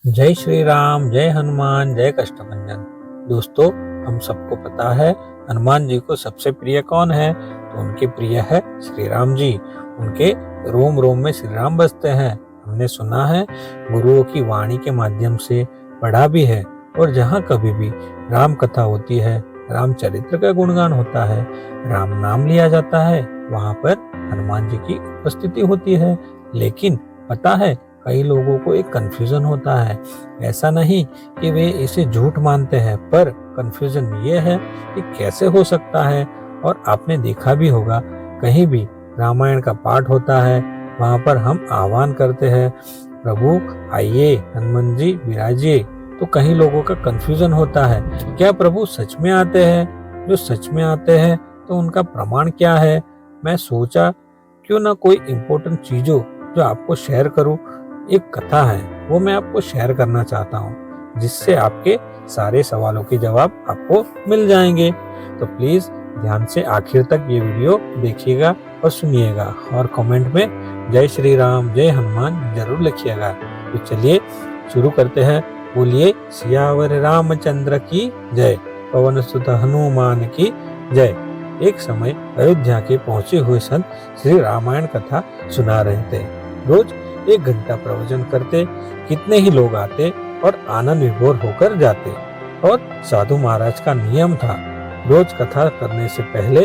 जय श्री राम, जय हनुमान, जय कष्टभंजन। दोस्तों, हम सबको पता है हनुमान जी को सबसे प्रिय कौन है। तो उनके प्रिय है श्री राम जी। उनके रोम रोम में श्री राम बसते हैं। हमने सुना है, गुरुओं की वाणी के माध्यम से पढ़ा भी है। और जहाँ कभी भी राम कथा होती है, रामचरित्र का गुणगान होता है, राम नाम लिया जाता है, वहाँ पर हनुमान जी की उपस्थिति होती है। लेकिन पता है, कई लोगों को एक कंफ्यूजन होता है। ऐसा नहीं कि वे इसे झूठ मानते हैं, पर कंफ्यूजन ये है कि कैसे हो सकता है। और आपने देखा भी होगा, कहीं भी रामायण का पाठ होता है, वहां पर हम आह्वान करते हैं, प्रभु आइए, हनुमान जी विराजिए। तो कहीं लोगों का कंफ्यूजन होता है, क्या प्रभु सच में आते हैं? जो सच में आते हैं तो उनका प्रमाण क्या है? मैं सोचा क्यों ना कोई इम्पोर्टेंट चीजों जो आपको शेयर करूं। एक कथा है, वो मैं आपको शेयर करना चाहता हूँ, जिससे आपके सारे सवालों के जवाब आपको मिल जाएंगे। तो प्लीज ध्यान से आखिर तक ये वीडियो देखिएगा और सुनिएगा, और कमेंट में जय श्री राम, जय हनुमान जरूर लिखिएगा। तो चलिए शुरू करते हैं। बोलिए सियावर रामचंद्र की जय, पवन सुत हनुमान की जय। एक समय अयोध्या के पहुंचे हुए संत श्री रामायण कथा सुना रहे थे। रोज 1 घंटा प्रवचन करते, कितने ही लोग आते और आनंद विभोर होकर जाते। और साधु महाराज का नियम था, रोज कथा करने से पहले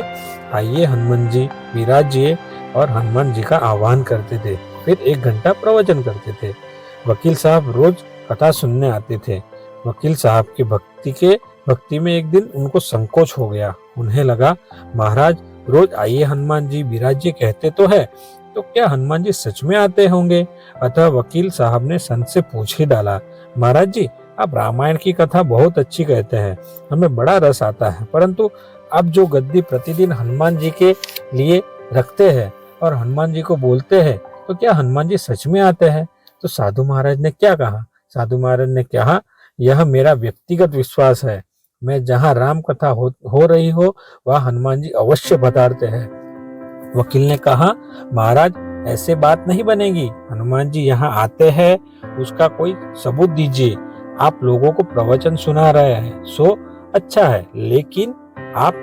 आइए हनुमान जी विराजिए, और हनुमान जी का आह्वान करते थे। फिर 1 घंटा प्रवचन करते थे। वकील साहब रोज कथा सुनने आते थे। वकील साहब की भक्ति में एक दिन उनको संकोच हो गया। उन्हें लगा, महाराज रोज आइए हनुमान जी विराजिए कहते तो है, तो क्या हनुमान जी सच में आते होंगे? अतः वकील साहब ने संत से पूछ ही डाला, महाराज जी आप रामायण की कथा बहुत अच्छी कहते हैं, हमें बड़ा रस आता है, परंतु आप जो गद्दी प्रतिदिन हनुमान जी के लिए रखते हैं और हनुमान जी को बोलते हैं, तो क्या हनुमान जी सच में आते हैं? तो साधु महाराज ने क्या कहा? साधु महाराज ने कहा, यह मेरा व्यक्तिगत विश्वास है। मैं जहाँ राम कथा हो रही हो, वह हनुमान जी अवश्य पधारते हैं। वकील ने कहा, महाराज ऐसे बात नहीं बनेगी। हनुमान जी यहाँ आते हैं, उसका कोई सबूत दीजिए। आप लोगों को प्रवचन सुना रहे हैं सो अच्छा है, लेकिन आप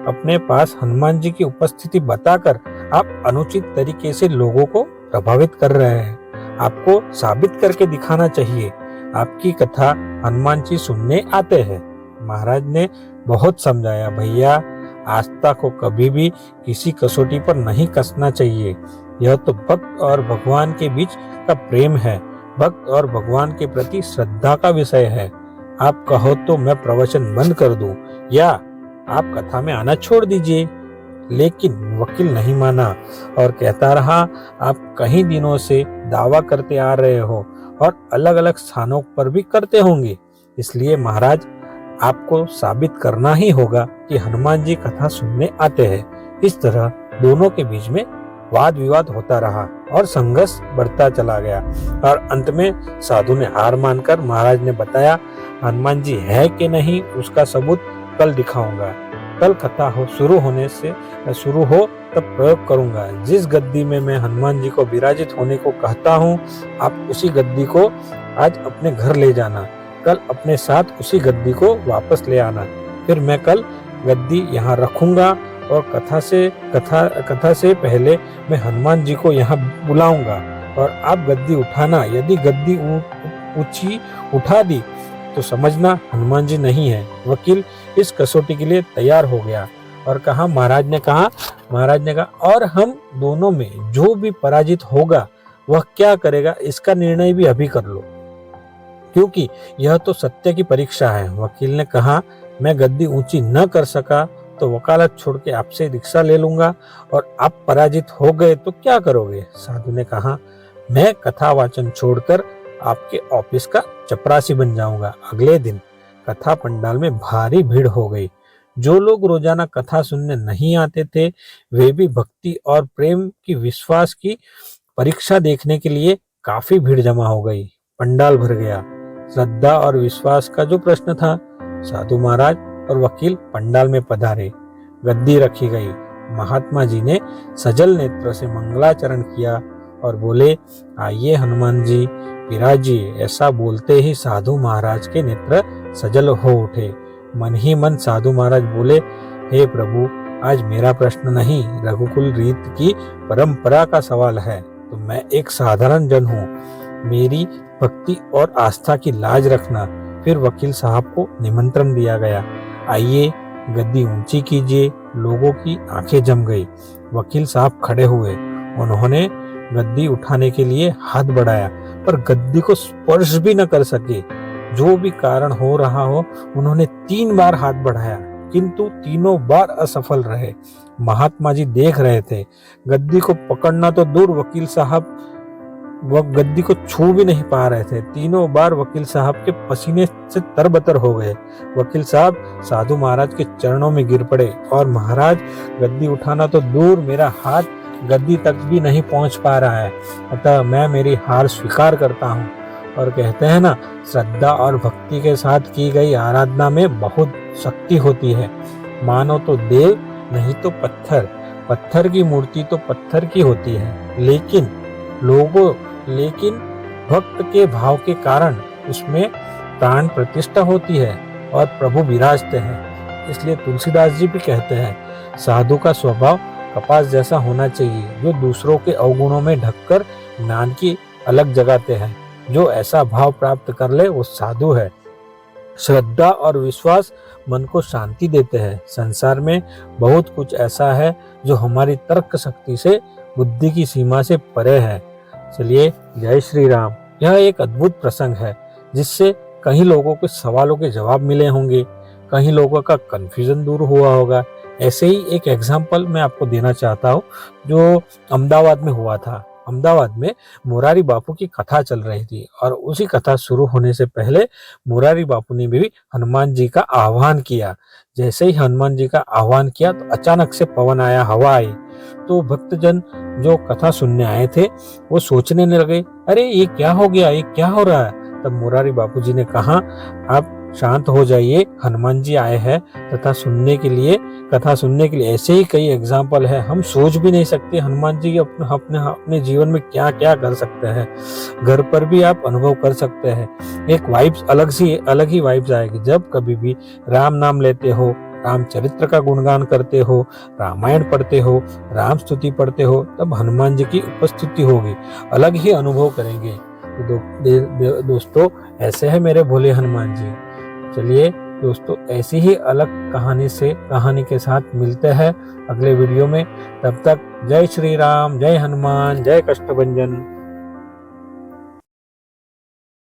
अपने पास हनुमान जी की उपस्थिति बताकर आप अनुचित तरीके से लोगों को प्रभावित कर रहे हैं। आपको साबित करके दिखाना चाहिए, आपकी कथा हनुमान जी सुनने आते हैं। महाराज ने बहुत समझाया, भैया आस्था को कभी भी किसी कसौटी पर नहीं कसना चाहिए। यह तो भक्त और भगवान के बीच का प्रेम है, भक्त और भगवान के प्रति श्रद्धा का विषय है। आप कहो तो मैं प्रवचन बंद कर दूं, या आप कथा में आना छोड़ दीजिए। लेकिन वकील नहीं माना और कहता रहा, आप कई दिनों से दावा करते आ रहे हो और अलग अलग स्थानों पर भी करते होंगे, इसलिए महाराज आपको साबित करना ही होगा कि हनुमान जी कथा सुनने आते हैं। इस तरह दोनों के बीच में वाद विवाद होता रहा और संघर्ष बढ़ता चला गया, और अंत में साधु ने हार मानकर महाराज ने बताया, हनुमान जी है कि नहीं उसका सबूत कल दिखाऊंगा। कल कथा शुरू हो तब प्रयोग करूंगा। जिस गद्दी में मैं हनुमान जी को विराजित होने को कहता हूँ, आप उसी गद्दी को आज अपने घर ले जाना। कल अपने साथ उसी गद्दी को वापस ले आना। फिर मैं कल गद्दी यहाँ रखूंगा, और कथा से पहले मैं हनुमान जी को यहाँ बुलाऊंगा, और आप गद्दी उठाना। यदि गद्दी ऊंची उठा दी तो समझना हनुमान जी नहीं है। वकील इस कसौटी के लिए तैयार हो गया और कहा, महाराज ने कहा, और हम दोनों में जो भी पराजित होगा वह क्या करेगा, इसका निर्णय भी अभी कर लो, क्योंकि यह तो सत्य की परीक्षा है। वकील ने कहा, मैं गद्दी ऊंची न कर सका तो वकालत छोड़ के आपसे रिक्शा ले लूंगा, और आप पराजित हो गए तो क्या करोगे? साधु ने कहा, मैं कथा वाचन छोड़कर आपके ऑफिस का चपरासी बन जाऊंगा। अगले दिन कथा पंडाल में भारी भीड़ हो गई। जो लोग रोजाना कथा सुनने नहीं आते थे, वे भी भक्ति और प्रेम की विश्वास की परीक्षा देखने के लिए काफी भीड़ जमा हो गई। पंडाल भर गया। श्रद्धा और विश्वास का जो प्रश्न था, साधु महाराज और वकील पंडाल में पधारे। गद्दी रखी गई। महात्मा जी ने सजल नेत्र से मंगलाचरण किया और बोले, आइए हनुमान जी, विराजिए। ऐसा बोलते ही साधु महाराज के नेत्र सजल हो उठे। मन ही मन साधु महाराज बोले, हे प्रभु, आज मेरा प्रश्न नहीं, रघुकुल रीत की परंपरा का सवाल है। तो मैं एक साधारण जन हूँ, मेरी भक्ति और आस्था की लाज रखना। फिर वकील साहब को निमंत्रण दिया गया, आइए गद्दी ऊंची कीजिए। लोगों की आंखें जम गई। वकील साहब खड़े हुए। उन्होंने गद्दी उठाने के लिए हाथ बढ़ाया, पर गद्दी को स्पर्श भी न कर सके। जो भी कारण हो रहा हो, उन्होंने 3 बार हाथ बढ़ाया, किंतु तीनों बार असफल रहे। महात्मा जी देख रहे थे। गद्दी को पकड़ना तो दूर, वकील साहब वह गद्दी को छू भी नहीं पा रहे थे। तीनों बार वकील साहब के पसीने से तरबतर हो गए। वकील साहब साधु महाराज के चरणों में गिर पड़े और, महाराज, गद्दी उठाना तो दूर, मेरा हाथ गद्दी तक भी नहीं पहुंच पा रहा है, अतः मैं मेरी हार स्वीकार करता हूँ। और कहते हैं ना, श्रद्धा और भक्ति के साथ की गई आराधना में बहुत शक्ति होती है। मानो तो देव, नहीं तो पत्थर। पत्थर की मूर्ति तो पत्थर की होती है, लेकिन भक्त के भाव के कारण उसमें प्राण प्रतिष्ठा होती है और प्रभु विराजते हैं। इसलिए तुलसीदास जी भी कहते हैं, साधु का स्वभाव कपास जैसा होना चाहिए, जो दूसरों के अवगुणों में ढककर ज्ञान की अलग जगाते हैं। जो ऐसा भाव प्राप्त कर ले, वो साधु है। श्रद्धा और विश्वास मन को शांति देते हैं। संसार में बहुत कुछ ऐसा है जो हमारी तर्क शक्ति से, बुद्धि की सीमा से परे है। चलिए, जय श्री राम। यह एक अद्भुत प्रसंग है, जिससे कई लोगों के सवालों के जवाब मिले होंगे, कई लोगों का कंफ्यूजन दूर हुआ होगा। ऐसे ही एक एग्जाम्पल मैं आपको देना चाहता हूँ, जो अहमदाबाद में हुआ था। अहमदाबाद में मुरारी बापू की कथा चल रही थी और उसी कथा शुरू होने से पहले मुरारी बापू ने भी हनुमान जी का आह्वान किया। जैसे ही हनुमान जी का आह्वान किया तो अचानक से पवन आया, हवा आई। तो भक्तजन जो कथा सुनने आए थे, वो सोचने लगे, अरे ये क्या हो गया, ये क्या हो रहा है। तब मुरारी बापू जी ने कहा, आप शांत हो जाइए, हनुमान जी आए हैं कथा सुनने के लिए। ऐसे ही कई एग्जाम्पल है, हम सोच भी नहीं सकते हनुमान जी अपने जीवन में क्या क्या कर सकते हैं। घर पर भी आप अनुभव कर सकते हैं। एक वाइब्स अलग ही वाइब्स आएगी जब कभी भी राम नाम लेते हो, रामचरित्र का गुणगान करते हो, रामायण पढ़ते हो, राम स्तुति पढ़ते हो, तब हनुमान जी की उपस्थिति होगी, अलग ही अनुभव करेंगे। तो दोस्तों, ऐसे है मेरे भोले हनुमान जी। चलिए दोस्तों, ऐसी ही अलग कहानी के साथ मिलते हैं अगले वीडियो में। तब तक जय श्री राम, जय हनुमान, जय कष्टभंजन।